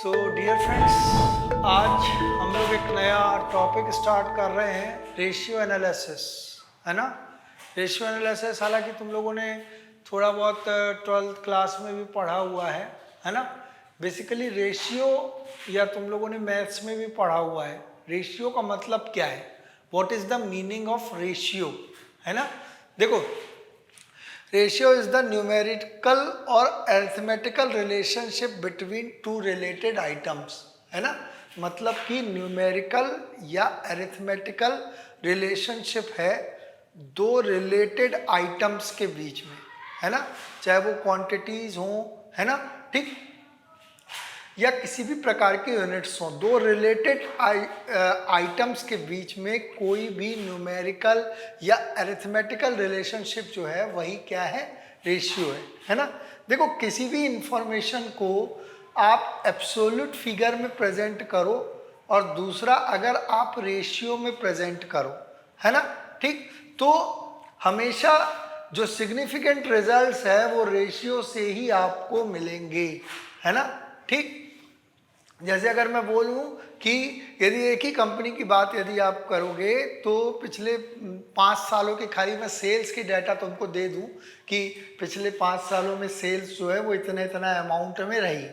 So dear friends, आज हम लोग एक नया टॉपिक स्टार्ट कर रहे हैं, रेशियो एनालिसिस, है ना। रेशियो एनालिसिस हालांकि तुम लोगों ने थोड़ा बहुत 12th क्लास में भी पढ़ा हुआ है ना। बेसिकली रेशियो या तुम लोगों ने मैथ्स में भी पढ़ा हुआ है। रेशियो का मतलब क्या है, what is the meaning of ratio, है ना। देखो, रेशियो इज द न्यूमेरिकल और arithmetical relationship between two related items, है ना। मतलब कि न्यूमेरिकल या अरिथमेटिकल रिलेशनशिप है दो रिलेटेड आइटम्स के बीच में, है ना। चाहे वो क्वांटिटीज हो, है ना, ठीक, या किसी भी प्रकार के यूनिट्स हों, दो रिलेटेड आइटम्स के बीच में कोई भी न्यूमेरिकल या अरिथमेटिकल रिलेशनशिप जो है वही क्या है, रेशियो है ना। देखो, किसी भी इंफॉर्मेशन को आप एब्सोल्यूट फिगर में प्रेजेंट करो और दूसरा अगर आप रेशियो में प्रेजेंट करो, है ना, ठीक, तो हमेशा जो सिग्निफिकेंट रिजल्ट्स है वो रेशियो से ही आपको मिलेंगे, है ना, ठीक। जैसे अगर मैं बोलूं कि यदि एक ही कंपनी की बात यदि आप करोगे तो पिछले 5 सालों की खाली मैं सेल्स की डाटा तुमको दे दूं कि पिछले 5 सालों में सेल्स जो है वो इतना अमाउंट में रही,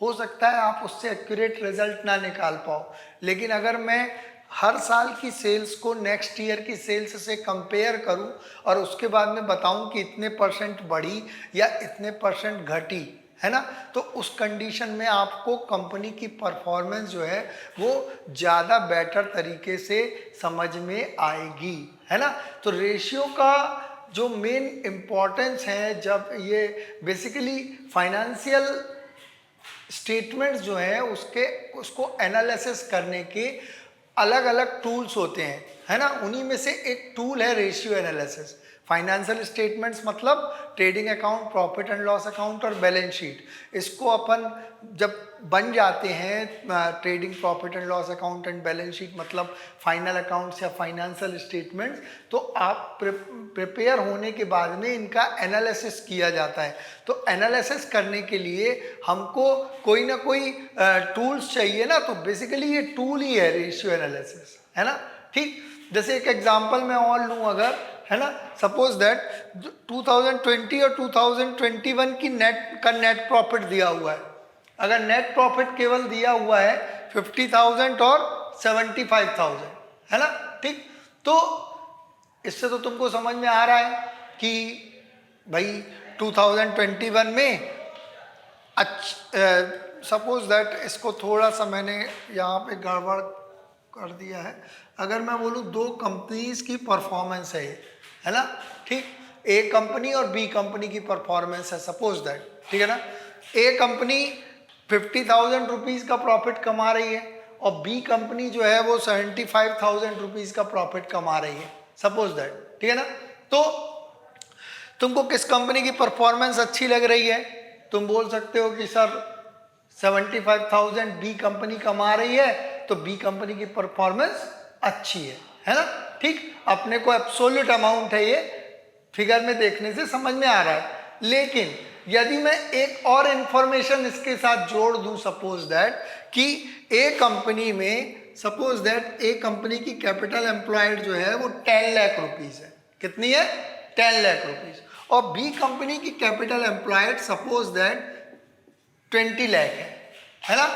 हो सकता है आप उससे एक्यूरेट रिजल्ट ना निकाल पाओ। लेकिन अगर मैं हर साल की सेल्स को नेक्स्ट ईयर की सेल्स से कंपेयर करूं और उसके बाद में बताऊं कि इतने % बढ़ी या इतने % घटी, है ना, तो उस कंडीशन में आपको कंपनी की परफॉर्मेंस जो है वो ज़्यादा बेटर तरीके से समझ में आएगी, है ना। तो रेशियो का जो मेन इम्पॉर्टेंस है, जब ये बेसिकली फाइनेंशियल स्टेटमेंट्स जो हैं उसको एनालिसिस करने के अलग अलग टूल्स होते हैं, है ना। उन्हीं में से एक टूल है रेशियो एनालिसिस। फाइनेंशियल स्टेटमेंट्स मतलब trading account, profit and loss account और बैलेंस शीट, इसको अपन जब बन जाते हैं trading, profit and loss account and balance sheet मतलब फाइनल अकाउंट्स या फाइनेंशियल स्टेटमेंट्स, तो आप प्रिपेयर होने के बाद में इनका एनालिसिस किया जाता है। तो एनालिसिस करने के लिए हमको कोई ना कोई टूल्स चाहिए ना, तो बेसिकली ये टूल ही है रेशियो एनालिसिस, है ना, ठीक। जैसे एक एग्जांपल मैं और लूँ अगर, है ना, सपोज दैट 2020 और 2021 की नेट प्रॉफिट दिया हुआ है। अगर नेट प्रॉफिट केवल दिया हुआ है 50,000 और 75,000, है ना, ठीक, तो इससे तो तुमको समझ में आ रहा है कि भाई 2021 में सपोज दैट इसको थोड़ा सा मैंने यहाँ पे गड़बड़ कर दिया है। अगर मैं बोलूँ दो कंपनीज की परफॉर्मेंस है ना, ठीक, ए कंपनी और बी कंपनी की परफॉर्मेंस है सपोज दैट, ठीक है ना। ए कंपनी 50,000 रुपीज़ का प्रॉफिट कमा रही है और बी कंपनी जो है वो 75,000 रुपीज़ का प्रॉफिट कमा रही है सपोज दैट, ठीक है ना। तो तुमको किस कंपनी की परफॉर्मेंस अच्छी लग रही है? तुम बोल सकते हो कि सर 75,000 बी कंपनी कमा रही है तो बी कंपनी की परफॉर्मेंस अच्छी है ना, ठीक। अपने को एब्सोल्यूट अमाउंट है, ये फिगर में देखने से समझ में आ रहा है। लेकिन यदि मैं एक और इंफॉर्मेशन इसके साथ जोड़ दूं, सपोज दैट कि ए कंपनी में, सपोज दैट ए कंपनी की कैपिटल एम्प्लॉयड जो है वो 10 लाख रुपीज है। कितनी है? 10 लाख रुपीज। और बी कंपनी की capital employed suppose that 20 lakh है ना।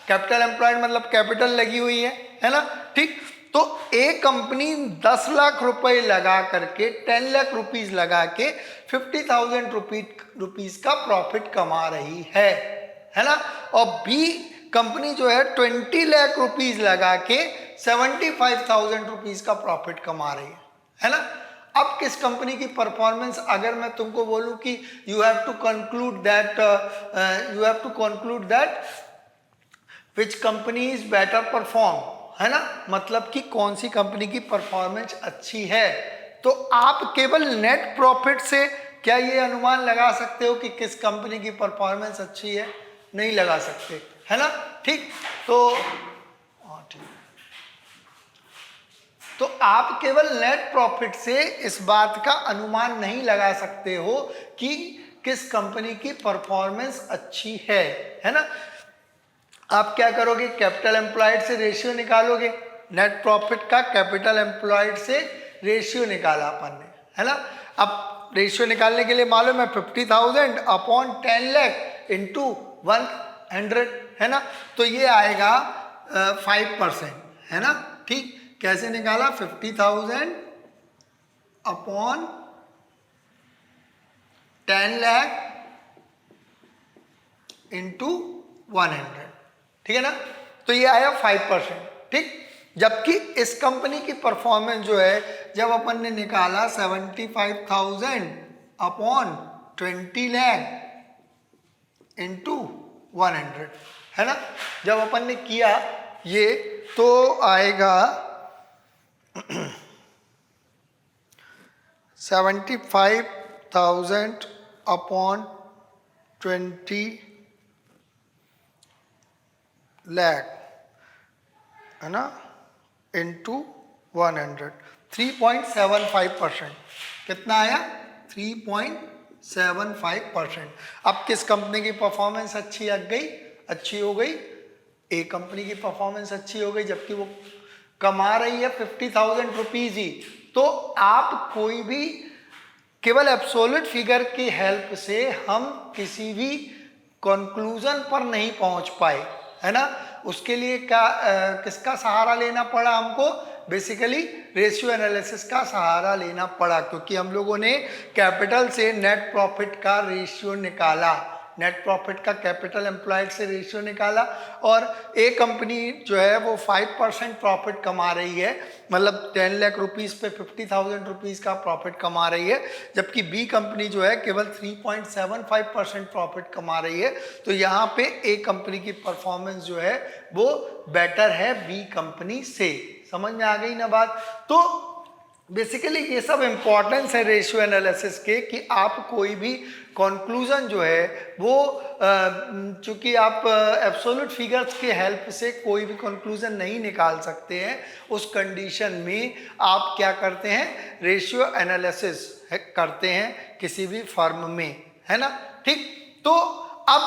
कैपिटल एम्प्लॉयड मतलब कैपिटल लगी हुई है ना, ठीक। तो ए कंपनी 10 लाख रुपए लगा करके 10 लाख रुपीज लगा के 50,000 रुपीज का प्रॉफिट कमा रही है ना। और बी कंपनी जो है 20 लाख रुपीज लगा के 75,000 रुपीज का प्रॉफिट कमा रही है ना। अब किस कंपनी की परफॉर्मेंस, अगर मैं तुमको बोलूं कि you have to conclude that which company is better perform, है ना, मतलब कि कौन सी कंपनी की परफॉर्मेंस अच्छी है, तो आप केवल नेट प्रॉफिट से क्या ये अनुमान लगा सकते हो कि किस कंपनी की परफॉर्मेंस अच्छी है? नहीं लगा सकते, है ना, ठीक। तो आप केवल नेट प्रॉफिट से इस बात का अनुमान नहीं लगा सकते हो कि किस कंपनी की परफॉर्मेंस अच्छी है ना। आप क्या करोगे, कैपिटल एम्प्लॉयड से रेशियो निकालोगे, नेट प्रॉफिट का कैपिटल एम्प्लॉयड से रेशियो निकाला अपन ने, है ना। अब रेशियो निकालने के लिए मालूम है 50,000 अपॉन 10 लाख इंटू 100, है ना। तो ये आएगा 5%, है ना। ठीक, कैसे निकाला, 50,000 अपॉन 10 लाख इंटू 100, ठीक है ना। तो ये आया 5%, ठीक। जबकि इस कंपनी की परफॉर्मेंस जो है, जब अपन ने निकाला 75,000 अपॉन 20 लाख इंटू 100, है ना। जब अपन ने किया ये तो आएगा 75,000 अपॉन 20 लाख, है ना, इंटू 100, 3.75%। कितना आया, 3.75%। अब किस कंपनी की परफॉर्मेंस अच्छी हो गई, ए कंपनी की परफॉर्मेंस अच्छी हो गई, जबकि वो कमा रही है 50,000 रुपीज ही। तो आप कोई भी केवल एब्सोल्यूट फिगर की हेल्प से हम किसी भी कंक्लूजन पर नहीं पहुंच पाए, है ना। उसके लिए क्या किसका सहारा लेना पड़ा हमको, बेसिकली रेशियो एनालिसिस का सहारा लेना पड़ा, क्योंकि हम लोगों ने कैपिटल से नेट प्रॉफिट का रेशियो निकाला, नेट प्रॉफिट का कैपिटल एम्प्लॉयड से रेशियो निकाला, और ए कंपनी जो है वो 5% प्रॉफिट कमा रही है, मतलब 10 लाख रुपीस पे 50,000 रुपीस का प्रॉफिट कमा रही है, जबकि बी कंपनी जो है केवल 3.75% प्रॉफिट कमा रही है। तो यहाँ पे ए कंपनी की परफॉर्मेंस जो है वो बेटर है बी कंपनी से। समझ में आ गई ना बात। तो बेसिकली ये सब इम्पॉर्टेंस है रेशियो एनालिसिस के, कि आप कोई भी कंक्लूजन जो है वो चूंकि आप एब्सोल्यूट फिगर्स के हेल्प से कोई भी कंक्लूजन नहीं निकाल सकते हैं, उस कंडीशन में आप क्या करते हैं, रेशियो एनालिसिस करते हैं किसी भी फर्म में, है ना। ठीक, तो अब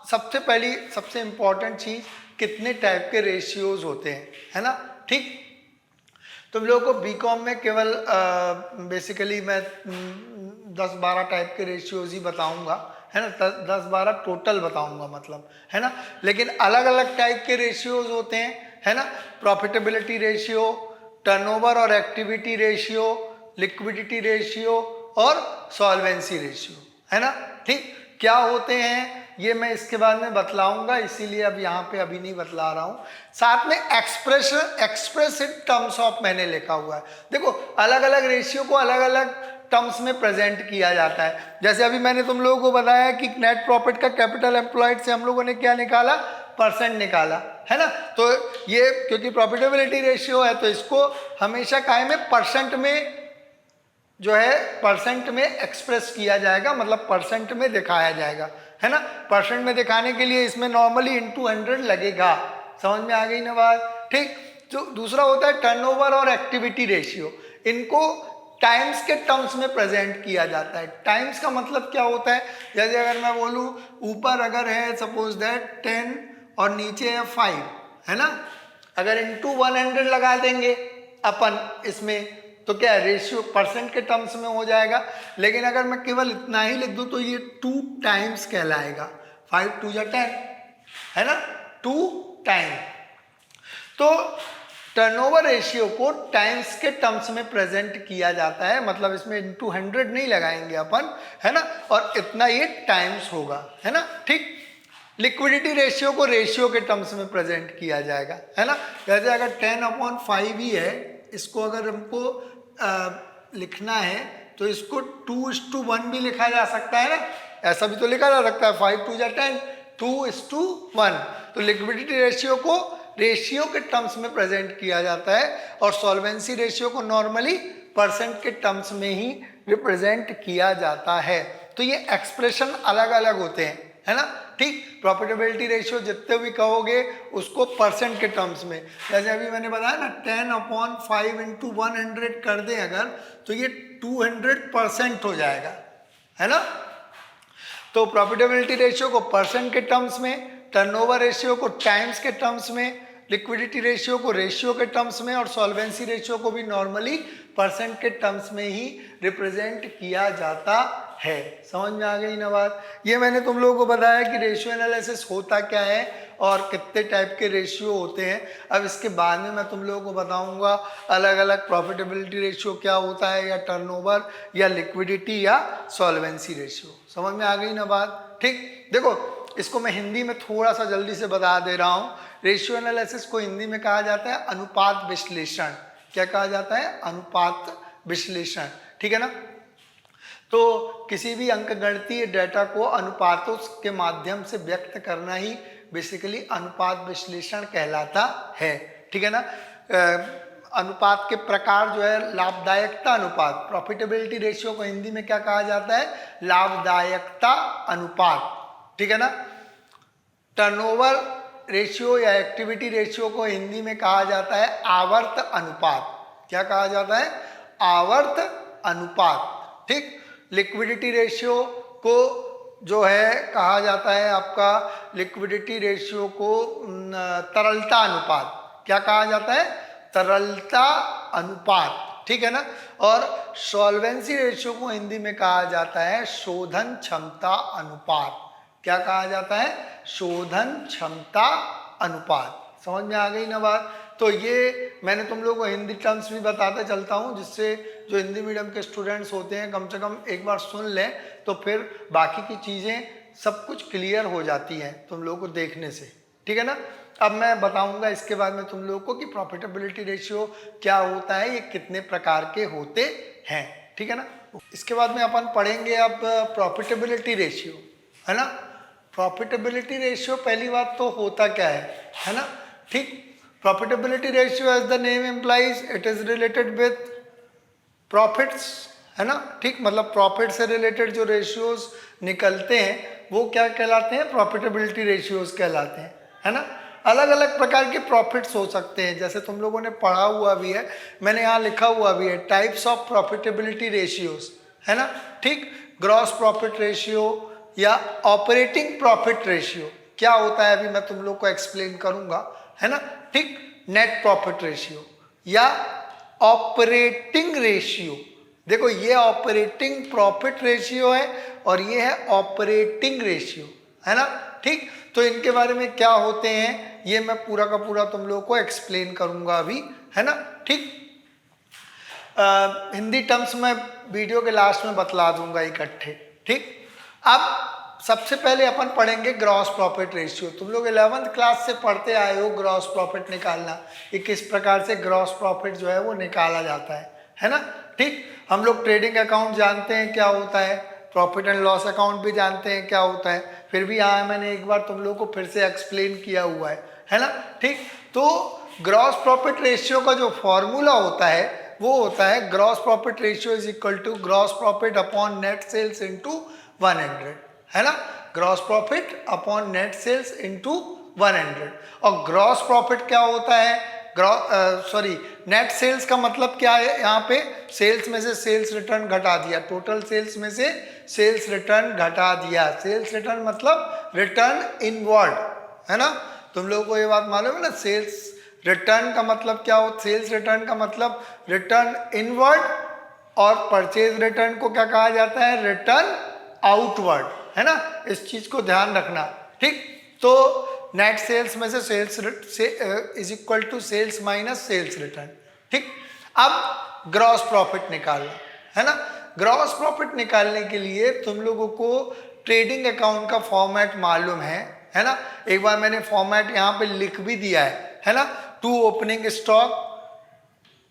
सबसे इम्पॉर्टेंट चीज, कितने टाइप के रेशियोज होते हैं, है ना। ठीक, तुम लोगों को बीकॉम में केवल बेसिकली मैं 10-12 टाइप के रेशियोज ही बताऊंगा, है ना, 10-12 टोटल बताऊंगा मतलब, है ना। लेकिन अलग अलग टाइप के रेशियोज होते हैं, है ना। प्रॉफिटेबिलिटी रेशियो, टर्नओवर और एक्टिविटी रेशियो, लिक्विडिटी रेशियो और सॉल्वेंसी रेशियो, है ना। ठीक, क्या होते हैं ये मैं इसके बाद में बतलाऊंगा, इसीलिए अब यहाँ पे अभी नहीं बतला रहा हूँ। साथ में एक्सप्रेस इन टर्म्स ऑफ मैंने लिखा हुआ है। देखो, अलग अलग रेशियो को अलग अलग टर्म्स में प्रेजेंट किया जाता है। जैसे अभी मैंने तुम लोगों को बताया कि नेट प्रॉफिट का कैपिटल एम्प्लॉयड से हम लोगों ने क्या निकाला, परसेंट निकाला, है ना। तो ये क्योंकि प्रॉफिटेबिलिटी रेशियो है तो इसको हमेशा काहे में परसेंट में जो है परसेंट में एक्सप्रेस किया जाएगा, मतलब परसेंट में दिखाया जाएगा, है ना। परसेंट में दिखाने के लिए इसमें नॉर्मली इंटू 100 लगेगा। समझ में आ गई ना बात। ठीक, तो दूसरा होता है टर्नओवर और एक्टिविटी रेशियो। इनको टाइम्स के टर्म्स में प्रेजेंट किया जाता है। टाइम्स का मतलब क्या होता है, जैसे अगर मैं बोलूँ ऊपर अगर है सपोज दैट 10 और नीचे है 5, है ना, अगर इंटू 100 लगा देंगे अपन इसमें तो क्या है, रेशियो परसेंट के टर्म्स में हो जाएगा। लेकिन अगर मैं केवल इतना ही लिख दूं तो ये 2 टाइम्स कहलाएगा, 5 2 जा 10, है ना, 2 टाइम। तो टर्नओवर रेशियो को टाइम्स के टर्म्स में प्रेजेंट किया जाता है, मतलब इसमें इंटू 100 नहीं लगाएंगे अपन, है ना, और इतना ये टाइम्स होगा, है ना। ठीक, लिक्विडिटी रेशियो को रेशियो के टर्म्स में प्रेजेंट किया जाएगा, है ना। जैसे अगर 10/5 ही है, इसको अगर हमको लिखना है तो इसको 2:1 भी लिखा जा सकता है ना, ऐसा भी तो लिखा जा सकता है, 5 2 जा 10, 2:1। तो लिक्विडिटी रेशियो को रेशियो के टर्म्स में प्रेजेंट किया जाता है, और सॉल्वेंसी रेशियो को नॉर्मली परसेंट के टर्म्स में ही रिप्रेजेंट किया जाता है। तो ये एक्सप्रेशन अलग अलग होते हैं, है ना। ठीक, प्रॉफिटेबिलिटी रेशियो जितने भी कहोगे उसको परसेंट के टर्म्स में, जैसे अभी मैंने बताया ना 10/5 इंटू 100 कर दें अगर, तो ये 200% हो जाएगा, है ना। तो प्रॉफिटेबिलिटी रेशियो को परसेंट के टर्म्स में, टर्नओवर रेशियो को टाइम्स के टर्म्स में, लिक्विडिटी रेशियो को रेशियो के टर्म्स में और सॉल्वेंसी रेशियो को भी नॉर्मली परसेंट के टर्म्स में ही रिप्रेजेंट किया जाता है। समझ में आ गई ना बात? ये मैंने तुम लोगों को बताया कि रेशियो एनालिसिस होता क्या है और कितने टाइप के रेशियो होते हैं। अब इसके बाद में मैं तुम लोगों को बताऊंगा अलग अलग प्रॉफिटेबिलिटी रेशियो क्या होता है, या टर्नओवर, या लिक्विडिटी, या सॉल्वेंसी रेशियो। समझ में आ गई ना बात? ठीक, देखो इसको मैं हिंदी में थोड़ा सा जल्दी से बता दे रहा हूँ। रेशियो एनालिसिस को हिंदी में कहा जाता है अनुपात विश्लेषण। क्या कहा जाता है? अनुपात विश्लेषण। ठीक है ना? तो किसी भी अंकगणितीय डेटा को अनुपातों के माध्यम से व्यक्त करना ही बेसिकली अनुपात विश्लेषण कहलाता है। ठीक है ना? अनुपात के प्रकार जो है लाभदायकता अनुपात, प्रॉफिटेबिलिटी रेशियो को हिंदी में क्या कहा जाता है? लाभदायकता अनुपात। ठीक है ना? टर्नओवर रेशियो या एक्टिविटी रेशियो को हिंदी में कहा जाता है आवर्त अनुपात। क्या कहा जाता है? आवर्त अनुपात। ठीक, लिक्विडिटी रेशियो को जो है कहा जाता है आपका, लिक्विडिटी रेशियो को तरलता अनुपात। क्या कहा जाता है? तरलता अनुपात। ठीक है ना? और सॉल्वेंसी रेशियो को हिंदी में कहा जाता है शोधन क्षमता अनुपात। क्या कहा जाता है? शोधन क्षमता अनुपात। समझ में आ गई ना बात? तो ये मैंने तुम लोगों को हिंदी टर्म्स भी बताते चलता हूँ, जिससे जो हिंदी मीडियम के स्टूडेंट्स होते हैं कम से कम एक बार सुन लें तो फिर बाकी की चीज़ें सब कुछ क्लियर हो जाती हैं तुम लोगों को देखने से। ठीक है ना? अब मैं बताऊंगा इसके बाद में तुम लोगों को कि प्रॉफिटेबिलिटी रेशियो क्या होता है, ये कितने प्रकार के होते हैं। ठीक है ना? इसके बाद में अपन पढ़ेंगे अब प्रॉफिटेबिलिटी रेशियो, है ना? प्रॉफिटेबिलिटी रेशियो पहली बात तो होता क्या है ना? ठीक, profitability ratio as the name implies it is related with profits, है ना? ठीक, मतलब प्रॉफिट से रिलेटेड जो रेशियोज निकलते हैं वो क्या कहलाते हैं? प्रॉफिटेबिलिटी रेशियोज कहलाते हैं, है ना? अलग अलग प्रकार के प्रॉफिट्स हो सकते हैं, जैसे तुम लोगों ने पढ़ा हुआ भी है, मैंने यहाँ लिखा हुआ भी है टाइप्स ऑफ प्रॉफिटेबिलिटी रेशियोज, है ना? ठीक, ग्रॉस प्रॉफिट रेशियो या ऑपरेटिंग प्रॉफिट रेशियो क्या होता है अभी मैं तुम लोग को एक्सप्लेन करूंगा, है ना? ठीक, नेट प्रॉफिट रेशियो या ऑपरेटिंग रेशियो। देखो ये ऑपरेटिंग प्रॉफिट रेशियो है और ये है ऑपरेटिंग रेशियो, है ना? ठीक, तो इनके बारे में क्या होते हैं ये मैं पूरा का पूरा तुम लोग को एक्सप्लेन करूंगा अभी, है ना? ठीक, हिंदी टर्म्स में वीडियो के लास्ट में बतला दूंगा इकट्ठे। ठीक, अब सबसे पहले अपन पढ़ेंगे ग्रॉस प्रॉफिट रेशियो। तुम लोग 11th क्लास से पढ़ते आए हो ग्रॉस प्रॉफिट निकालना, कि किस प्रकार से ग्रॉस प्रॉफिट जो है वो निकाला जाता है ना? ठीक, हम लोग ट्रेडिंग अकाउंट जानते हैं क्या होता है, प्रॉफिट एंड लॉस अकाउंट भी जानते हैं क्या होता है, फिर भी यहाँ मैंने एक बार तुम लोग को फिर से एक्सप्लेन किया हुआ है ना? ठीक, तो ग्रॉस प्रॉफिट रेशियो का जो फॉर्मूला होता है वो होता है gross profit ratio is equal to gross profit upon net sales into 100, है ना? Gross profit upon net sales into 100। और ग्रॉस प्रॉफिट क्या होता है? नेट सेल्स का मतलब क्या है? यहाँ पे सेल्स में से सेल्स रिटर्न घटा दिया, टोटल सेल्स में से सेल्स रिटर्न घटा दिया। सेल्स रिटर्न मतलब रिटर्न इनवर्ड, है ना? तुम लोगों को ये बात मालूम है ना? सेल्स रिटर्न का मतलब क्या हो? सेल्स रिटर्न का मतलब रिटर्न इनवर्ड, और परचेज रिटर्न को क्या कहा जाता है? रिटर्न आउटवर्ड, है ना? इस चीज को ध्यान रखना। ठीक, तो नेट सेल्स में से sales is equal to sales minus sales return. ठीक, अब ग्रॉस प्रॉफिट निकालना, है ना? ग्रॉस प्रॉफिट निकालने के लिए तुम लोगों को ट्रेडिंग अकाउंट का फॉर्मेट मालूम है ना? एक बार मैंने फॉर्मेट यहाँ पे लिख भी दिया है ना? To opening stock,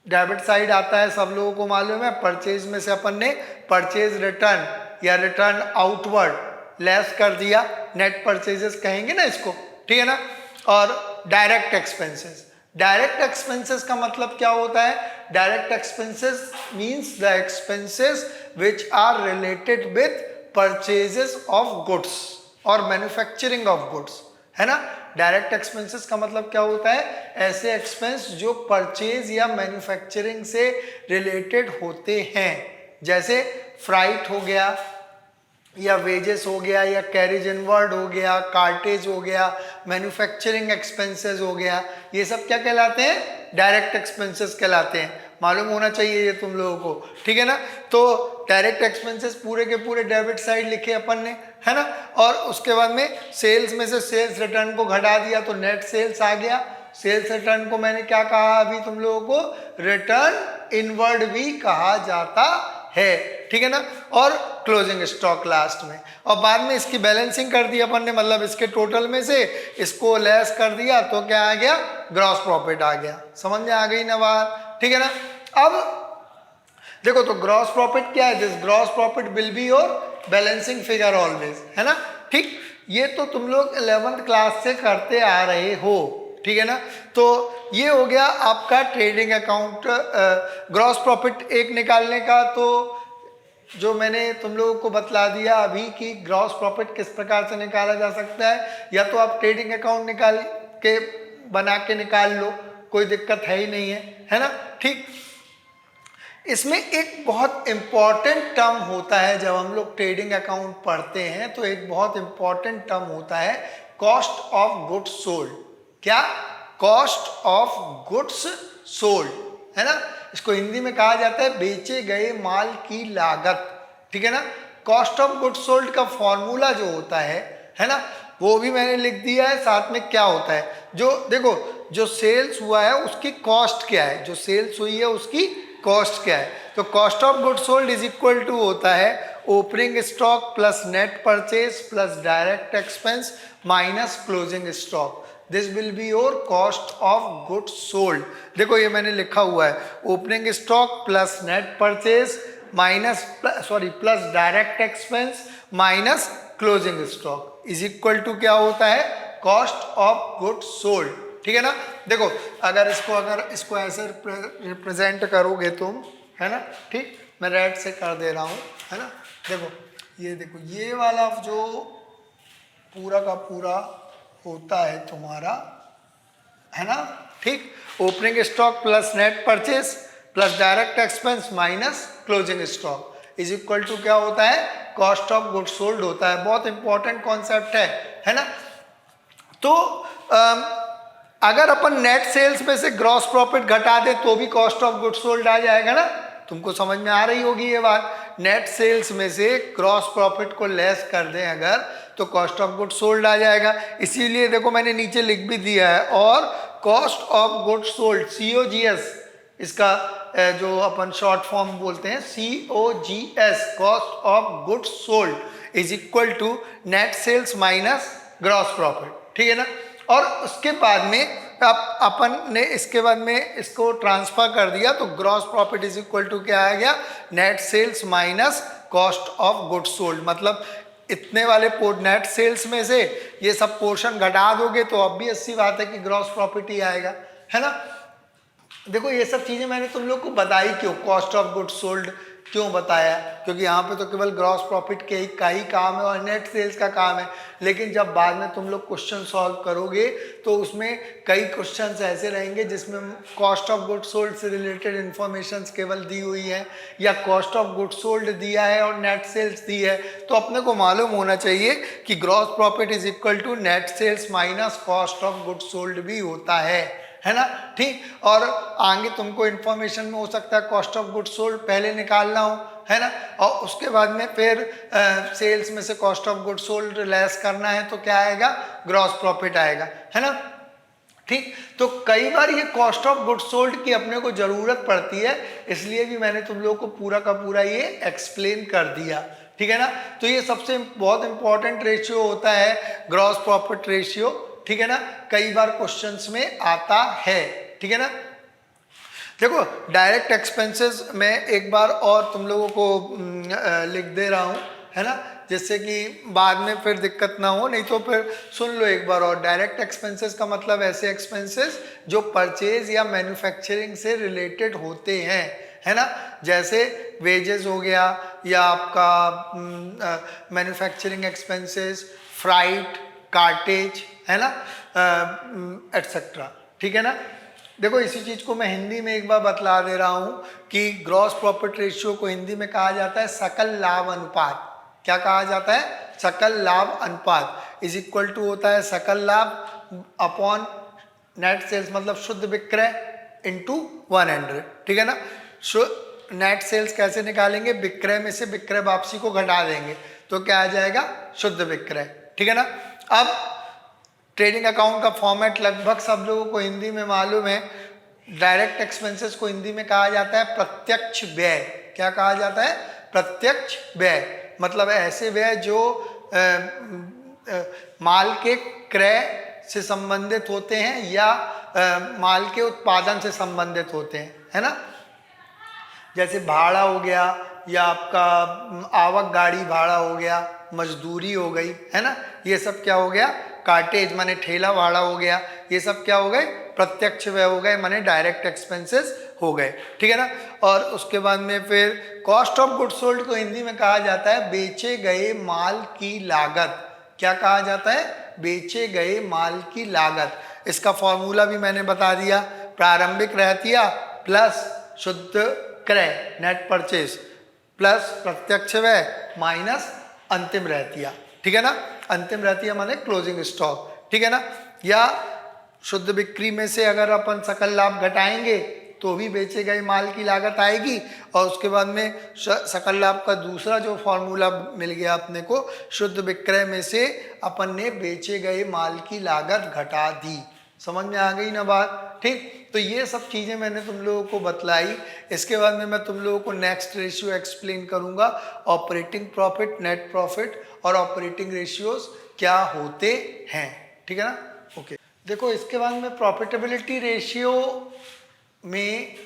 debit side आता है, सब लोगों को मालूम है। परचेज में से अपन ने परचेज रिटर्न या रिटर्न आउटवर्ड लेस कर दिया, नेट परचेजेस कहेंगे ना इसको, ठीक है ना? और डायरेक्ट एक्सपेंसेस, डायरेक्ट एक्सपेंसेस का मतलब क्या होता है? Direct expenses means the expenses which are related with purchases of goods और मैन्युफैक्चरिंग ऑफ गुड्स, है ना? डायरेक्ट एक्सपेंसेस का मतलब क्या होता है? ऐसे एक्सपेंस जो परचेज या मैन्युफैक्चरिंग से रिलेटेड होते हैं, जैसे फ्राइट हो गया, या वेजेस हो गया, या कैरेज इनवर्ड हो गया, कार्टेज हो गया, मैन्युफैक्चरिंग एक्सपेंसेस हो गया, ये सब क्या कहलाते हैं? डायरेक्ट एक्सपेंसेस कहलाते हैं। मालूम होना चाहिए ये तुम लोगों को, ठीक है ना। तो डायरेक्ट एक्सपेंसेस पूरे के पूरे डेबिट साइड लिखे अपन ने, है ना। और उसके बाद में सेल्स में से सेल्स रिटर्न को घटा दिया तो नेट सेल्स आ गया। सेल्स रिटर्न को मैंने क्या कहा अभी तुम लोगों को? रिटर्न इनवर्ड भी कहा जाता है, ठीक है ना। और क्लोजिंग स्टॉक लास्ट में, और बाद में इसकी बैलेंसिंग कर दी अपन ने, मतलब इसके टोटल में से इसको लेस कर दिया तो क्या आ गया? ग्रॉस प्रॉफिट आ गया। समझ में आ गई ना बात, ठीक है ना। अब देखो तो ग्रॉस प्रॉफिट क्या है? This gross profit will be your balancing figure always, है ना। ठीक, ये तो तुम लोग 11th क्लास से करते आ रहे हो, ठीक है ना। तो ये हो गया आपका ट्रेडिंग अकाउंट ग्रॉस प्रॉफिट एक निकालने का। तो जो मैंने तुम लोगों को बतला दिया अभी कि ग्रॉस प्रॉफिट किस प्रकार से निकाला जा सकता है, या तो आप ट्रेडिंग अकाउंट निकाल के बना के निकाल लो, कोई दिक्कत है ही नहीं है ना। ठीक, इसमें एक बहुत इम्पॉर्टेंट टर्म होता है जब हम लोग ट्रेडिंग अकाउंट पढ़ते हैं, तो एक बहुत इम्पॉर्टेंट टर्म होता है कॉस्ट ऑफ गुड्स सोल्ड। क्या? कॉस्ट ऑफ गुड्स सोल्ड, है ना। इसको हिंदी में कहा जाता है बेचे गए माल की लागत, ठीक है ना। कॉस्ट ऑफ गुड्स सोल्ड का फॉर्मूला जो होता है ना, वो भी मैंने लिख दिया है। साथ में क्या होता है, जो देखो जो सेल्स हुआ है उसकी कॉस्ट क्या है, जो सेल्स हुई है उसकी कॉस्ट क्या है। तो cost of goods sold is equal to होता है opening stock plus net purchase plus direct expense minus closing stock. This will be your cost of goods sold. देखो ये मैंने लिखा हुआ है opening stock plus net purchase minus plus direct expense minus closing stock is equal to क्या होता है? Cost of goods sold, ठीक है ना। देखो अगर इसको ऐसे रिप्रेजेंट करोगे तुम, है ना। ठीक, मैं रेड से कर दे रहा हूँ, है ना। देखो ये वाला जो पूरा का पूरा होता है तुम्हारा, है ना। ठीक, opening stock plus net purchase plus direct expense minus closing stock is equal to क्या होता है? कॉस्ट ऑफ गुड्स सोल्ड होता है। बहुत इंपॉर्टेंट कॉन्सेप्ट है ना। तो अगर अपन नेट सेल्स में से ग्रॉस प्रॉफिट घटा दे तो भी कॉस्ट ऑफ गुड्स सोल्ड आ जाएगा ना। तुमको समझ में आ रही होगी ये बात। नेट सेल्स में से ग्रॉस प्रॉफिट को लेस कर दें अगर, तो कॉस्ट ऑफ गुड्स सोल्ड आ जाएगा। इसीलिए देखो मैंने नीचे लिख भी दिया है, और cost of goods sold COGS, इसका जो अपन शॉर्ट फॉर्म बोलते हैं COGS, cost of goods sold is equal to net sales minus gross profit, ठीक है ना। और उसके बाद में अपन ने इसके बाद में इसको ट्रांसफर कर दिया तो gross profit is equal to क्या आ गया? Net sales minus cost of goods sold. मतलब इतने वाले नेट सेल्स में से ये सब पोर्शन घटा दोगे तो ऑब्वियस सी बात है कि ग्रॉस प्रॉफिट ही आएगा, है ना। देखो ये सब चीज़ें मैंने तुम लोग को बताई क्यों, कॉस्ट ऑफ गुड्स सोल्ड क्यों बताया, क्योंकि यहाँ पे तो केवल ग्रॉस प्रॉफिट के का ही काम है और नेट सेल्स का काम है। लेकिन जब बाद में तुम लोग क्वेश्चन सॉल्व करोगे तो उसमें कई क्वेश्चंस ऐसे रहेंगे जिसमें कॉस्ट ऑफ गुड्स सोल्ड से रिलेटेड इन्फॉर्मेशन केवल दी हुई है, या कॉस्ट ऑफ गुड्स सोल्ड दिया है और नेट सेल्स दी है। तो अपने को मालूम होना चाहिए कि gross profit is equal to net sales minus cost of goods sold भी होता है ना। ठीक, और आगे तुमको इन्फॉर्मेशन में हो सकता है कॉस्ट ऑफ गुड्स सोल्ड पहले निकालना हो, है ना, और उसके बाद में फिर सेल्स में से cost of goods sold less करना है तो क्या आएगा? ग्रॉस प्रॉफिट आएगा, है ना। ठीक, तो कई बार ये कॉस्ट ऑफ गुड्स सोल्ड की अपने को ज़रूरत पड़ती है, इसलिए भी मैंने तुम लोग को पूरा का पूरा ये एक्सप्लेन कर दिया, ठीक है ना। तो ये सबसे बहुत इंपॉर्टेंट रेशियो होता है ग्रॉस प्रॉफिट रेशियो, ठीक है ना, कई बार क्वेश्चंस में आता है, ठीक है ना। देखो डायरेक्ट एक्सपेंसेस मैं एक बार और तुम लोगों को लिख दे रहा हूँ, है ना, जिससे कि बाद में फिर दिक्कत ना हो, नहीं तो फिर सुन लो एक बार और। डायरेक्ट एक्सपेंसेस का मतलब ऐसे एक्सपेंसेस जो परचेज या मैन्युफैक्चरिंग से रिलेटेड होते हैं, है ना, जैसे वेजेस हो गया या आपका मैन्युफैक्चरिंग एक्सपेंसेस, फ्राइट, कार्टेज, है ना, एटसेट्रा, ठीक है ना। देखो इसी चीज़ को मैं हिंदी में एक बार बतला दे रहा हूँ कि ग्रॉस प्रॉफिट रेशियो को हिंदी में कहा जाता है सकल लाभ अनुपात। क्या कहा जाता है? सकल लाभ अनुपात इज इक्वल टू होता है सकल लाभ अपॉन नेट सेल्स, मतलब शुद्ध विक्रय इंटू 100, ठीक है ना। नेट सेल्स कैसे निकालेंगे, विक्रय में से विक्रय वापसी को घटा देंगे तो क्या आ जाएगा, शुद्ध विक्रय, ठीक है ना। अब ट्रेडिंग अकाउंट का फॉर्मेट लगभग सब लोगों को हिंदी में मालूम है। डायरेक्ट एक्सपेंसेस को हिंदी में कहा जाता है प्रत्यक्ष व्यय। क्या कहा जाता है, प्रत्यक्ष व्यय, मतलब ऐसे व्यय जो माल के क्रय से संबंधित होते हैं या माल के उत्पादन से संबंधित होते हैं, है ना। जैसे भाड़ा हो गया या आपका आवक गाड़ी भाड़ा हो गया, मजदूरी हो गई, है ना, ये सब क्या हो गया, कार्टेज माने ठेला भाड़ा हो गया, ये सब क्या हो गए, प्रत्यक्ष व्यय हो गए, माने डायरेक्ट एक्सपेंसेस हो गए, ठीक है ना। और उसके बाद में फिर कॉस्ट ऑफ गुड्स सोल्ड को हिंदी में कहा जाता है बेचे गए माल की लागत। क्या कहा जाता है, बेचे गए माल की लागत। इसका फॉर्मूला भी मैंने बता दिया, प्रारंभिक रहतिया प्लस शुद्ध क्रय नेट परचेज प्लस प्रत्यक्ष व्यय माइनस अंतिम रहतिया, ठीक है ना। अंतिम रहतिया माने क्लोजिंग स्टॉक, ठीक है ना। या शुद्ध बिक्री में से अगर अपन सकल लाभ घटाएंगे तो भी बेचे गए माल की लागत आएगी। और उसके बाद में सकल लाभ का दूसरा जो फॉर्मूला मिल गया अपने को, शुद्ध विक्रय में से अपन ने बेचे गए माल की लागत घटा दी। समझ में आ गई ना बात, ठीक। तो ये सब चीज़ें मैंने तुम लोगों को बतलाई। इसके बाद में मैं तुम लोगों को नेक्स्ट रेशियो एक्सप्लेन करूंगा, ऑपरेटिंग प्रॉफिट, नेट प्रॉफिट और ऑपरेटिंग रेशियोज क्या होते हैं, ठीक है ना। ओके, देखो इसके बाद में प्रॉफिटेबिलिटी रेशियो में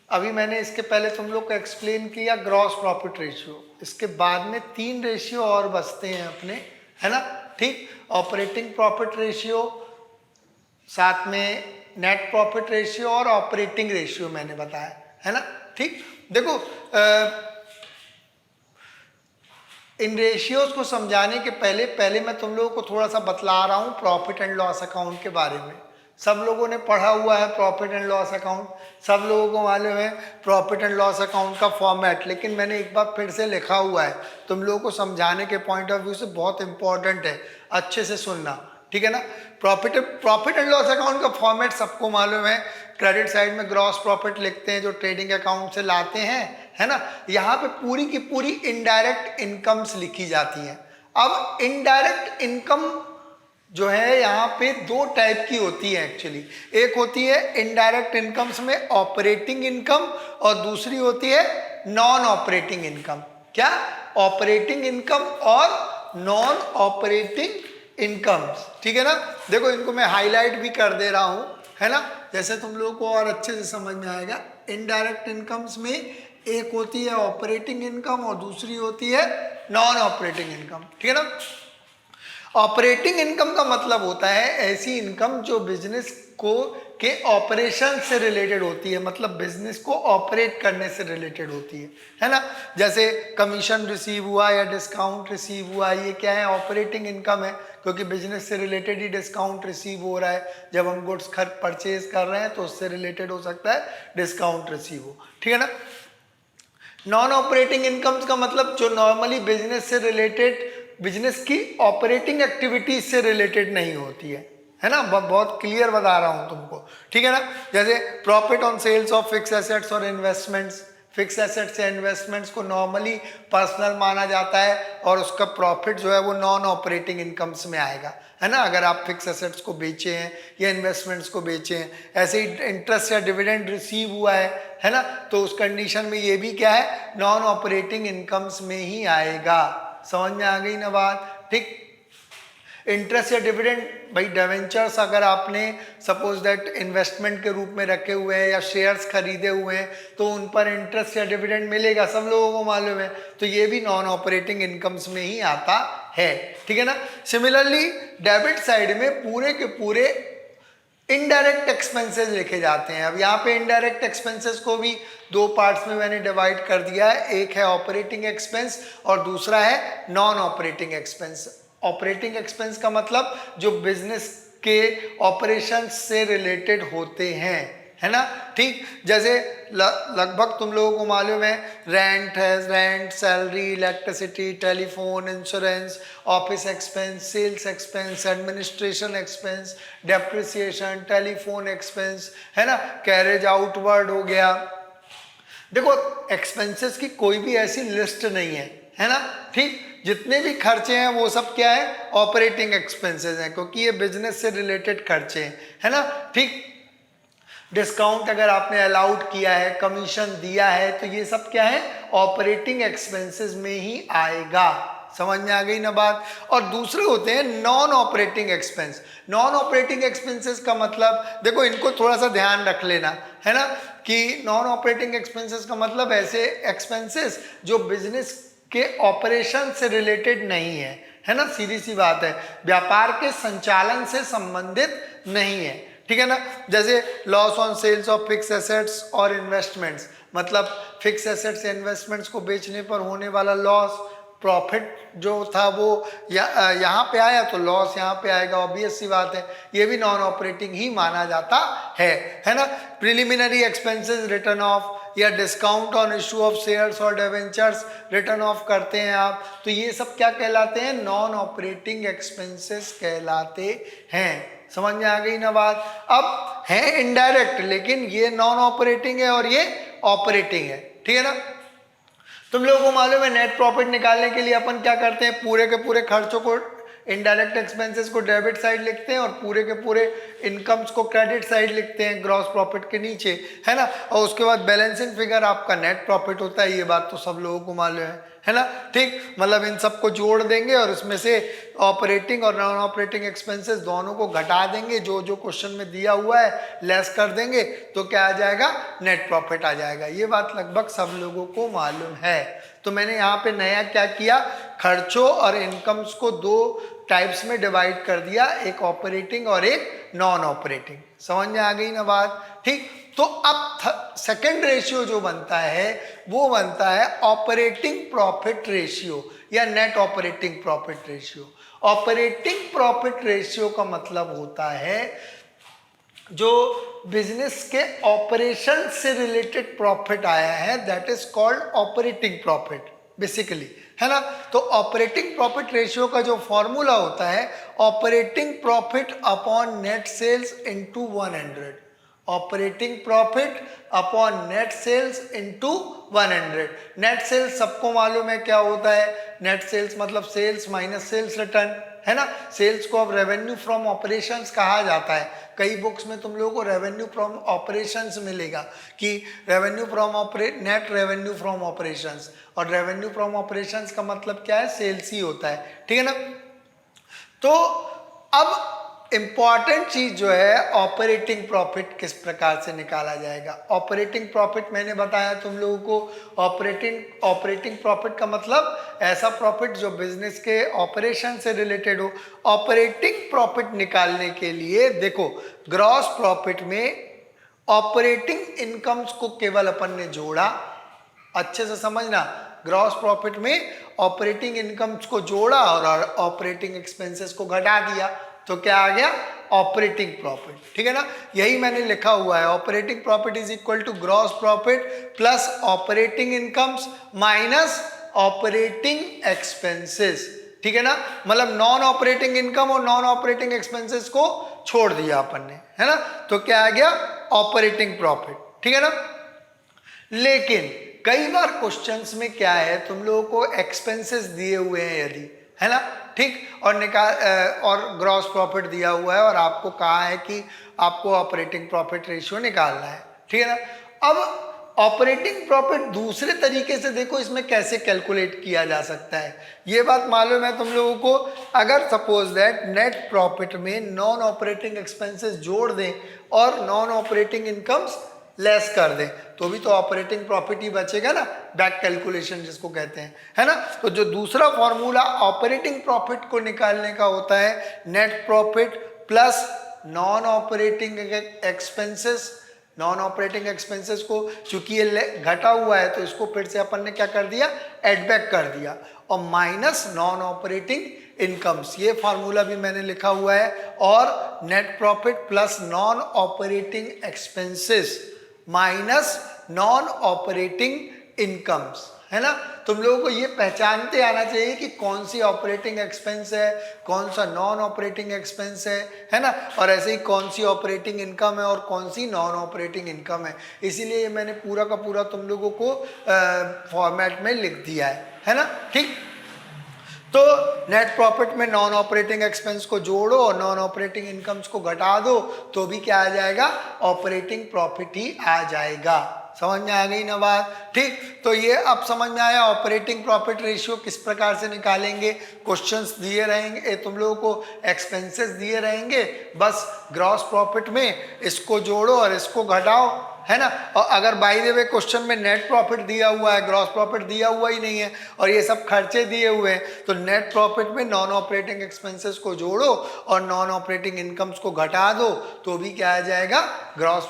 अभी मैंने इसके पहले तुम लोग को एक्सप्लेन किया ग्रॉस प्रॉफिट रेशियो। इसके बाद में 3 रेशियो और बचते हैं अपने, है ना, ठीक। ऑपरेटिंग प्रॉफिट रेशियो, साथ में नेट प्रॉफिट रेशियो और ऑपरेटिंग रेशियो मैंने बताया, है ना, ठीक। देखो इन रेशियोज को समझाने के पहले मैं तुम लोगों को थोड़ा सा बतला रहा हूँ प्रॉफिट एंड लॉस अकाउंट के बारे में। सब लोगों ने पढ़ा हुआ है प्रॉफिट एंड लॉस अकाउंट, सब लोगों को मालूम है प्रॉफिट एंड लॉस अकाउंट का फॉर्मेट, लेकिन मैंने एक बार फिर से लिखा हुआ है, तुम लोगों को समझाने के पॉइंट ऑफ व्यू से बहुत इंपॉर्टेंट है, अच्छे से सुनना, ठीक है ना। प्रॉफिट एंड लॉस अकाउंट का फॉर्मेट सबको मालूम है। क्रेडिट साइड में ग्रॉस प्रॉफिट लिखते हैं जो ट्रेडिंग अकाउंट से लाते हैं, है ना। यहाँ पे पूरी की पूरी इनडायरेक्ट इनकम्स लिखी जाती हैं। अब इनडायरेक्ट इनकम जो है यहाँ पे 2 टाइप की होती है एक्चुअली। एक होती है इनडायरेक्ट इनकम्स में ऑपरेटिंग इनकम और दूसरी होती है नॉन ऑपरेटिंग इनकम। क्या, ऑपरेटिंग इनकम और नॉन ऑपरेटिंग इनकम्स, ठीक है ना। देखो इनको मैं हाईलाइट भी कर दे रहा हूँ, है ना, जैसे तुम लोगों को और अच्छे से समझ में आएगा। इनडायरेक्ट इनकम्स में एक होती है ऑपरेटिंग इनकम और दूसरी होती है नॉन ऑपरेटिंग इनकम, ठीक है ना। ऑपरेटिंग इनकम का मतलब होता है ऐसी इनकम जो बिजनेस को के ऑपरेशन से रिलेटेड होती है, मतलब बिजनेस को ऑपरेट करने से रिलेटेड होती है ना। जैसे कमीशन रिसीव हुआ या डिस्काउंट रिसीव हुआ, ये क्या है, ऑपरेटिंग इनकम है, क्योंकि बिजनेस से रिलेटेड ही डिस्काउंट रिसीव हो रहा है। जब हम गुड्स परचेज कर रहे हैं तो उससे रिलेटेड हो सकता है डिस्काउंट रिसीव हो, ठीक है ना। नॉन ऑपरेटिंग इनकम्स का मतलब जो नॉर्मली बिजनेस से रिलेटेड, बिजनेस की ऑपरेटिंग एक्टिविटीज से रिलेटेड नहीं होती है ना। बहुत क्लियर बता रहा हूं तुमको, ठीक है ना। जैसे profit on sales of fixed assets और इन्वेस्टमेंट्स, फिक्स एसेट्स या इन्वेस्टमेंट्स को नॉर्मली पर्सनल माना जाता है और उसका प्रॉफिट जो है वो नॉन ऑपरेटिंग इनकम्स में आएगा, है ना। अगर आप फिक्स एसेट्स को बेचे हैं या इन्वेस्टमेंट्स को बेचे हैं, ऐसे ही इंटरेस्ट या डिविडेंड रिसीव हुआ है ना, तो उस कंडीशन में ये भी क्या है, नॉन ऑपरेटिंग इनकम्स में ही आएगा। समझ में आ गई ना बात, ठीक। इंटरेस्ट या डिविडेंड, भाई डिवेंचर्स अगर आपने सपोज दैट इन्वेस्टमेंट के रूप में रखे हुए हैं या शेयर्स खरीदे हुए हैं तो उन पर इंटरेस्ट या डिविडेंड मिलेगा, सब लोगों को मालूम है, तो ये भी नॉन ऑपरेटिंग इनकम्स में ही आता है, ठीक है ना। सिमिलरली डेबिट साइड में पूरे के पूरे इनडायरेक्ट एक्सपेंसेस लिखे जाते हैं। अब यहाँ पे इनडायरेक्ट एक्सपेंसेस को भी 2 पार्ट्स में मैंने डिवाइड कर दिया है, एक है ऑपरेटिंग एक्सपेंस और दूसरा है non operating expense. Operating expense का मतलब जो बिजनेस के ऑपरेशन से रिलेटेड होते हैं, है ना। ठीक, जैसे लगभग तुम लोगों को मालूम है रेंट है, rent, salary, electricity, telephone, insurance, office expense, sales expense, administration expense, depreciation, telephone expense, है ना, कैरेज आउटवर्ड हो गया। देखो एक्सपेंसेस की कोई भी ऐसी लिस्ट नहीं है ना। ठीक, जितने भी खर्चे हैं वो सब क्या है, ऑपरेटिंग एक्सपेंसेस हैं, क्योंकि ये बिजनेस से रिलेटेड खर्चे हैं, है ना। ठीक, डिस्काउंट अगर आपने अलाउड किया है, कमीशन दिया है, तो ये सब क्या है, ऑपरेटिंग एक्सपेंसेस में ही आएगा। समझ में आ गई ना बात। और दूसरे होते हैं non operating expense. Non operating expenses का मतलब, देखो इनको थोड़ा सा ध्यान रख लेना, है ना, कि नॉन ऑपरेटिंग एक्सपेंसेस का मतलब ऐसे एक्सपेंसेस जो बिजनेस के ऑपरेशन से रिलेटेड नहीं है ना, सीधी सी बात है, व्यापार के संचालन से संबंधित नहीं है, ठीक है ना। जैसे loss on sales of fixed assets और इन्वेस्टमेंट्स, मतलब फिक्स एसेट्स या इन्वेस्टमेंट्स को बेचने पर होने वाला लॉस, प्रॉफिट जो था वो यहाँ पे आया तो लॉस यहाँ पे आएगा, ऑब्वियस सी बात है, ये भी नॉन ऑपरेटिंग ही माना जाता है ना। प्रिलिमिनरी एक्सपेंसेस रिटर्न ऑफ, या discount on issue of shares और डिवेंचर्स रिटर्न ऑफ करते हैं आप, तो ये सब क्या कहलाते हैं, नॉन ऑपरेटिंग एक्सपेंसेस कहलाते हैं। समझ में आ गई ना बात। अब है इनडायरेक्ट, लेकिन ये नॉन ऑपरेटिंग है और ये ऑपरेटिंग है, ठीक है ना। तुम लोगों को मालूम है नेट प्रॉफिट निकालने के लिए अपन क्या करते हैं, पूरे के पूरे खर्चों को, इनडायरेक्ट एक्सपेंसेस को डेबिट साइड लिखते हैं और पूरे के पूरे इनकम्स को क्रेडिट साइड लिखते हैं ग्रॉस प्रॉफिट के नीचे, है ना। और उसके बाद बैलेंसिंग फिगर आपका नेट प्रॉफिट होता है, ये बात तो सब लोगों को मालूम है ना। ठीक, मतलब इन सबको जोड़ देंगे और इसमें से ऑपरेटिंग और नॉन ऑपरेटिंग एक्सपेंसेस दोनों को घटा देंगे, जो जो क्वेश्चन में दिया हुआ है लेस कर देंगे, तो क्या आ जाएगा, नेट प्रॉफिट आ जाएगा। ये बात लगभग सब लोगों को मालूम है। तो मैंने यहाँ पे नया क्या किया, खर्चों और इनकम्स को दो टाइप्स में डिवाइड कर दिया, एक ऑपरेटिंग और एक नॉन ऑपरेटिंग। समझ में आ गई ना बात। ठीक, तो अब सेकंड रेशियो जो बनता है वो बनता है ऑपरेटिंग प्रॉफिट रेशियो या net operating profit ratio. Operating profit ratio का मतलब होता है जो बिजनेस के ऑपरेशन से रिलेटेड प्रॉफिट आया है, that is called operating profit basically, है ना। तो ऑपरेटिंग प्रॉफिट रेशियो का जो फॉर्मूला होता है, operating profit upon net sales into 100, operating profit upon net sales into 100। Net sales सबको मालूम है क्या होता है, नेट सेल्स मतलब सेल्स माइनस सेल्स रिटर्न, है ना। सेल्स को अब रेवेन्यू फ्रॉम ऑपरेशंस कहा जाता है। कई बुक्स में तुम लोगों को रेवेन्यू फ्रॉम ऑपरेशंस मिलेगा कि revenue from net revenue from operations, और रेवेन्यू फ्रॉम ऑपरेशंस का मतलब क्या है, सेल्स ही होता है, ठीक है ना। तो अब इंपॉर्टेंट चीज जो है ऑपरेटिंग प्रॉफिट किस प्रकार से निकाला जाएगा। ऑपरेटिंग प्रॉफिट मैंने बताया तुम लोगों को, ऑपरेटिंग प्रॉफिट का मतलब ऐसा प्रॉफिट जो बिजनेस के ऑपरेशन से रिलेटेड हो। ऑपरेटिंग प्रॉफिट निकालने के लिए देखो, ग्रॉस प्रॉफिट में ऑपरेटिंग इनकम्स को केवल अपन ने जोड़ा, अच्छे से समझना, ग्रॉस प्रॉफिट में ऑपरेटिंग इनकम्स को जोड़ा और ऑपरेटिंग एक्सपेंसेस को घटा दिया, तो क्या आ गया, ऑपरेटिंग प्रॉफिट, ठीक है ना। यही मैंने लिखा हुआ है, operating profit is equal to gross profit plus operating incomes minus operating expenses, ठीक है ना। मतलब नॉन ऑपरेटिंग इनकम और नॉन ऑपरेटिंग एक्सपेंसेस को छोड़ दिया अपन ने, है ना, तो क्या आ गया, ऑपरेटिंग प्रॉफिट, ठीक है ना। लेकिन कई बार क्वेश्चंस में क्या है, तुम लोगों को एक्सपेंसेस दिए हुए हैं यदि, है ना, ठीक, और ग्रॉस प्रॉफिट दिया हुआ है और आपको कहा है कि आपको ऑपरेटिंग प्रॉफिट रेशियो निकालना है, ठीक है ना। अब ऑपरेटिंग प्रॉफिट दूसरे तरीके से देखो इसमें कैसे कैलकुलेट किया जा सकता है, ये बात मालूम है तुम लोगों को। अगर सपोज दैट नेट प्रॉफिट में नॉन ऑपरेटिंग एक्सपेंसेस जोड़ दें और नॉन ऑपरेटिंग इनकम्स लेस कर दें, तो भी तो ऑपरेटिंग प्रॉफिट ही बचेगा ना, बैक कैलकुलेशन जिसको कहते हैं, है ना। तो जो दूसरा फॉर्मूला ऑपरेटिंग प्रॉफिट को निकालने का होता है, net profit plus non operating expenses. Non operating expenses को चूंकि ये घटा हुआ है तो इसको फिर से अपन ने क्या कर दिया, एड बैक कर दिया, और माइनस नॉन ऑपरेटिंग इनकम्स, ये फार्मूला भी मैंने लिखा हुआ है, और net profit plus non operating expenses minus non operating incomes, है ना। तुम लोगों को ये पहचानते आना चाहिए कि कौन सी ऑपरेटिंग एक्सपेंस है, कौन सा नॉन ऑपरेटिंग एक्सपेंस है ना, और ऐसे ही कौन सी ऑपरेटिंग इनकम है और कौन सी नॉन ऑपरेटिंग इनकम है। इसीलिए मैंने पूरा का पूरा तुम लोगों को फॉर्मेट में लिख दिया है ना, ठीक। तो नेट प्रॉफिट में नॉन ऑपरेटिंग एक्सपेंस को जोड़ो और नॉन ऑपरेटिंग इनकम्स को घटा दो तो भी क्या आ जाएगा, ऑपरेटिंग प्रॉफिट ही आ जाएगा। समझ में आ गई ना बात, ठीक। तो ये अब समझ में आया ऑपरेटिंग प्रॉफिट रेशियो किस प्रकार से निकालेंगे। क्वेश्चंस दिए रहेंगे तुम लोगों को, एक्सपेंसेस दिए रहेंगे, बस ग्रॉस प्रॉफिट में इसको जोड़ो और इसको घटाओ, है ना। और अगर बाय द वे क्वेश्चन में नेट प्रॉफिट दिया हुआ है, ग्रॉस प्रॉफिट दिया हुआ ही नहीं है और ये सब खर्चे दिए हुए हैं, तो नेट प्रॉफिट में नॉन ऑपरेटिंग एक्सपेंसेस को जोड़ो और नॉन ऑपरेटिंग इनकम्स को घटा दो तो भी क्या आ जाएगा, ग्रॉस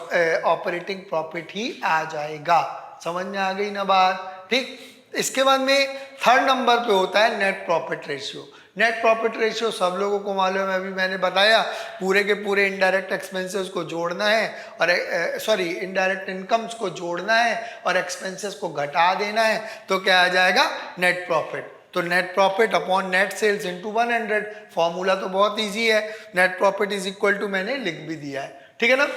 ऑपरेटिंग प्रॉफिट ही आ जाएगा। समझ में आ गई ना बात, ठीक। इसके बाद में थर्ड नंबर पे होता है net profit ratio. Net profit ratio सब लोगों को मालूम है, अभी मैंने बताया, पूरे के पूरे इनडायरेक्ट एक्सपेंसेस को जोड़ना है और इनडायरेक्ट इनकम्स को जोड़ना है और एक्सपेंसेस को घटा देना है तो क्या आ जाएगा, नेट प्रॉफिट। तो net profit upon net sales into 100, formula तो बहुत इजी है, net profit is equal to, मैंने लिख भी दिया है, ठीक है ना।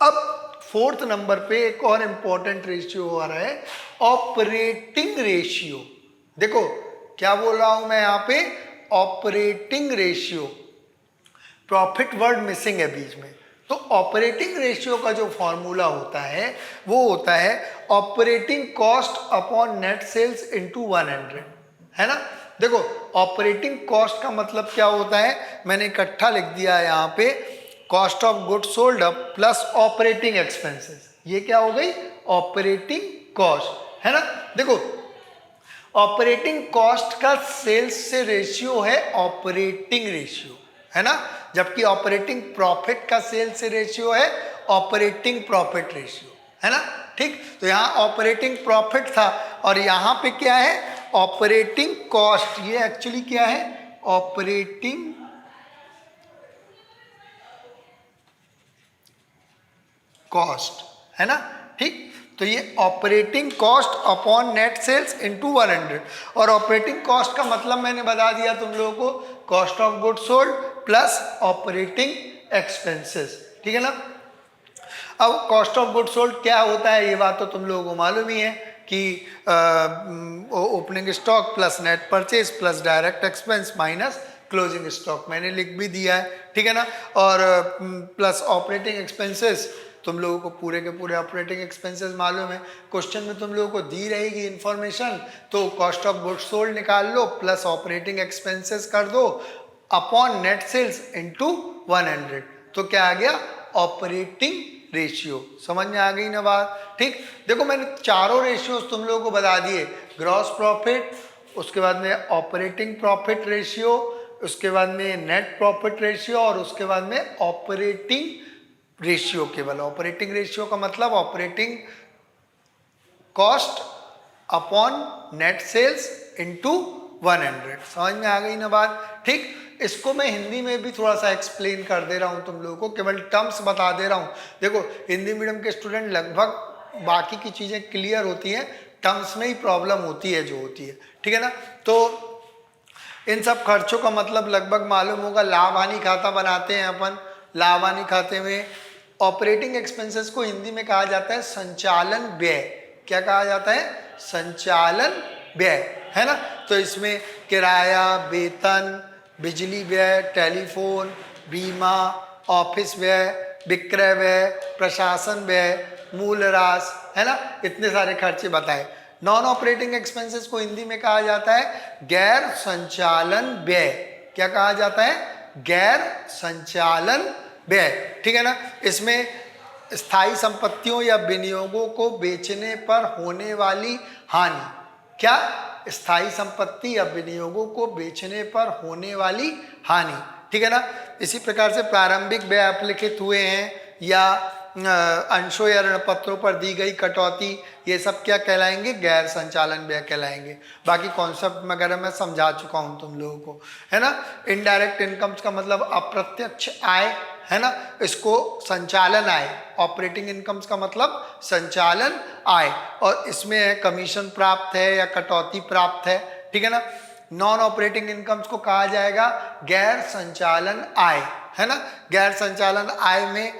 अब फोर्थ नंबर पे एक और इंपॉर्टेंट रेशियो आ रहा है, ऑपरेटिंग रेशियो। देखो क्या बोल रहा हूं मैं यहाँ पे, operating ratio, profit word missing है बीच में। तो ऑपरेटिंग रेशियो का जो फॉर्मूला होता है वो होता है operating cost upon net sales into 100, है ना। देखो ऑपरेटिंग कॉस्ट का मतलब क्या होता है, मैंने इकट्ठा लिख दिया है यहाँ पे, cost of goods sold plus operating expenses, ये क्या हो गई, ऑपरेटिंग कॉस्ट, है ना। देखो ऑपरेटिंग कॉस्ट का सेल्स से रेशियो है ऑपरेटिंग रेशियो, है ना, जबकि ऑपरेटिंग प्रॉफिट का सेल्स से रेशियो है ऑपरेटिंग प्रॉफिट रेशियो, है ना, ठीक। तो यहाँ ऑपरेटिंग प्रॉफिट था और यहाँ पे क्या है, ऑपरेटिंग कॉस्ट, ये एक्चुअली क्या है, ऑपरेटिंग कॉस्ट, है ना, ठीक। तो ये operating cost upon net sales into 100, और ऑपरेटिंग कॉस्ट का मतलब मैंने बता दिया तुम लोगों को, cost of goods sold plus operating expenses, ठीक है ना। अब कॉस्ट ऑफ गुड्स सोल्ड क्या होता है, ये बात तो तुम लोगों को मालूम ही है कि opening stock plus net purchase plus direct expense minus closing stock, मैंने लिख भी दिया है, ठीक है ना। और प्लस ऑपरेटिंग एक्सपेंसेस, तुम लोगों को पूरे के पूरे ऑपरेटिंग एक्सपेंसेस मालूम है, क्वेश्चन में तुम लोगों को दी रहेगी इन्फॉर्मेशन, तो कॉस्ट ऑफ गुड्स सोल्ड निकाल लो प्लस ऑपरेटिंग एक्सपेंसेस कर दो अपॉन नेट सेल्स इनटू 100, तो क्या आ गया, ऑपरेटिंग रेशियो। समझ में आ गई ना बात, ठीक। देखो मैंने चारों रेशियोज तुम लोगों को बता दिए, ग्रॉस प्रॉफिट, उसके बाद में ऑपरेटिंग प्रॉफिट रेशियो, उसके बाद में नेट प्रॉफिट रेशियो और उसके बाद में ऑपरेटिंग रेशियो। केवल ऑपरेटिंग रेशियो का मतलब operating cost upon net sales into 100। समझ में आ गई ना बात, ठीक। इसको मैं हिंदी में भी थोड़ा सा एक्सप्लेन कर दे रहा हूँ तुम लोगों को, केवल टर्म्स बता दे रहा हूँ। देखो हिंदी मीडियम के स्टूडेंट लगभग बाकी की चीज़ें क्लियर होती हैं, टर्म्स में ही प्रॉब्लम होती है जो होती है, ठीक है ना। तो इन सब खर्चों का मतलब लगभग मालूम होगा, लाभ हानि खाता बनाते हैं अपन, लाभ हानि खाते में ऑपरेटिंग एक्सपेंसेस को हिंदी में कहा जाता है संचालन व्यय। क्या कहा जाता है, संचालन व्यय, है ना। तो इसमें किराया, वेतन, बिजली व्यय, टेलीफोन, बीमा, ऑफिस व्यय, विक्रय व्यय, प्रशासन व्यय, मूल्यह्रास, है ना, इतने सारे खर्चे बताए। नॉन ऑपरेटिंग एक्सपेंसेस को हिंदी में कहा जाता है गैर संचालन व्यय। क्या कहा जाता है, गैर संचालन व्यय, ठीक है ना। इसमें स्थायी संपत्तियों या विनियोगों को बेचने पर होने वाली हानि, क्या, स्थायी संपत्ति या विनियोगों को बेचने पर होने वाली हानि, ठीक है ना। इसी प्रकार से प्रारंभिक व्यय अपलिखित हुए हैं या अंशों या ऋणपत्रों पर दी गई कटौती, ये सब क्या कहलाएंगे? गैर संचालन व्यय कहलाएंगे। बाकी कॉन्सेप्ट वगैरह मैं समझा चुका हूं तुम लोगों को, है ना। इनडायरेक्ट इनकम्स का मतलब अप्रत्यक्ष आय, है ना, इसको संचालन आय, ऑपरेटिंग इनकम्स का मतलब संचालन आय, और इसमें है कमीशन प्राप्त है या कटौती प्राप्त है, ठीक है ना। नॉन ऑपरेटिंग इनकम्स को कहा जाएगा गैर संचालन आय, है ना। गैर संचालन आय में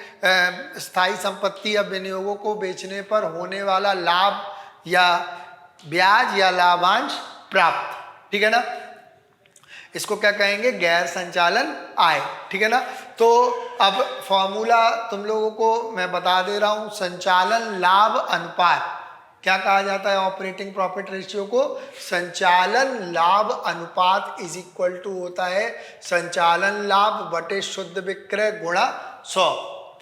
स्थायी संपत्ति या विनियोगों को बेचने पर होने वाला लाभ या ब्याज या लाभांश प्राप्त, ठीक है ना, इसको क्या कहेंगे? गैर संचालन आय, ठीक है ना। तो अब फॉर्मूला तुम लोगों को मैं बता दे रहा हूं, संचालन लाभ अनुपात क्या कहा जाता है? ऑपरेटिंग प्रॉफिट रेशियो को संचालन लाभ अनुपात इज इक्वल टू होता है संचालन लाभ बटे शुद्ध विक्रय गुणा 100,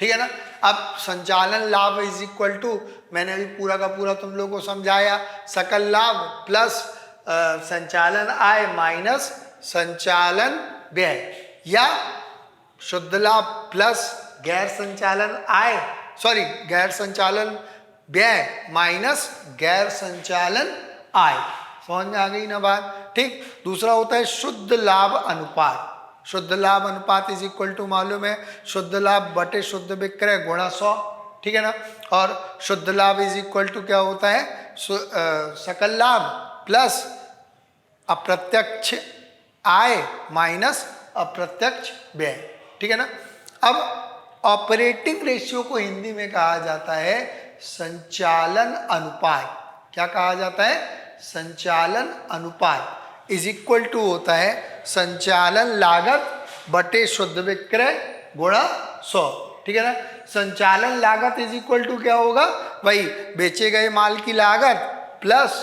ठीक है ना। अब संचालन लाभ इज इक्वल टू, मैंने अभी पूरा का पूरा तुम लोगों को समझाया, सकल लाभ प्लस संचालन आय माइनस संचालन व्यय, या शुद्ध लाभ प्लस गैर संचालन आय, सॉरी गैर संचालन व्यय माइनस गैर संचालन आय। समझ में आ गई ना बात? ठीक। दूसरा होता है शुद्ध लाभ अनुपात। शुद्ध लाभ अनुपात इज इक्वल टू मालूम है शुद्ध लाभ बटे शुद्ध विक्रय गुणा 100, ठीक है ना। और शुद्ध लाभ इज इक्वल टू क्या होता है? सकल लाभ प्लस अप्रत्यक्ष आय माइनस अप्रत्यक्ष व्यय, ठीक है ना। अब ऑपरेटिंग रेशियो को हिंदी में कहा जाता है संचालन अनुपात। क्या कहा जाता है? संचालन अनुपात इज इक्वल टू होता है संचालन लागत बटे शुद्ध विक्रय गुणा 100, ठीक है ना। संचालन लागत इज इक्वल टू क्या होगा? भाई बेचे गए माल की लागत प्लस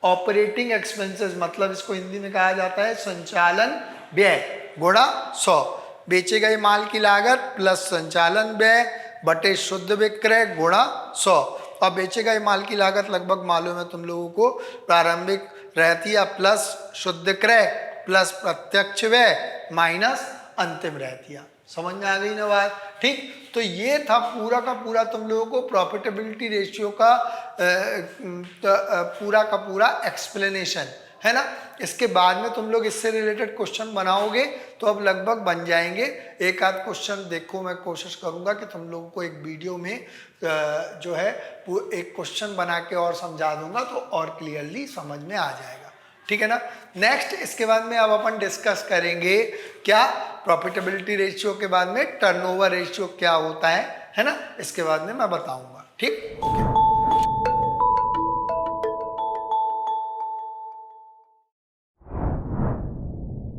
ऑपरेटिंग एक्सपेंसेस, मतलब इसको हिंदी में कहा जाता है संचालन व्यय गुणा 100। बेचे गए माल की लागत प्लस संचालन व्यय बटे शुद्ध विक्रय गुणा 100। और बेचे गए माल की लागत लगभग मालूम है तुम लोगों को, प्रारंभिक रहतिया प्लस शुद्ध क्रय प्लस प्रत्यक्ष व्यय माइनस अंतिम रहतिया। समझ में आ गई ना बात? ठीक। तो ये था पूरा का पूरा तुम लोगों को प्रॉफिटेबिलिटी रेशियो का पूरा का पूरा एक्सप्लेनेशन, है ना। इसके बाद में तुम लोग इससे रिलेटेड क्वेश्चन बनाओगे तो अब लगभग बन जाएंगे। एक आध क्वेश्चन देखो, मैं कोशिश करूंगा कि तुम लोगों को एक वीडियो में जो है एक क्वेश्चन बना के और समझा दूंगा तो और क्लियरली समझ में आ जाएगा, ठीक है ना। नेक्स्ट इसके बाद में अब अपन डिस्कस करेंगे क्या? प्रॉफिटेबिलिटी रेशियो के बाद में टर्नओवर रेशियो क्या होता है ना, इसके बाद में मैं बताऊंगा, ठीक। ओके।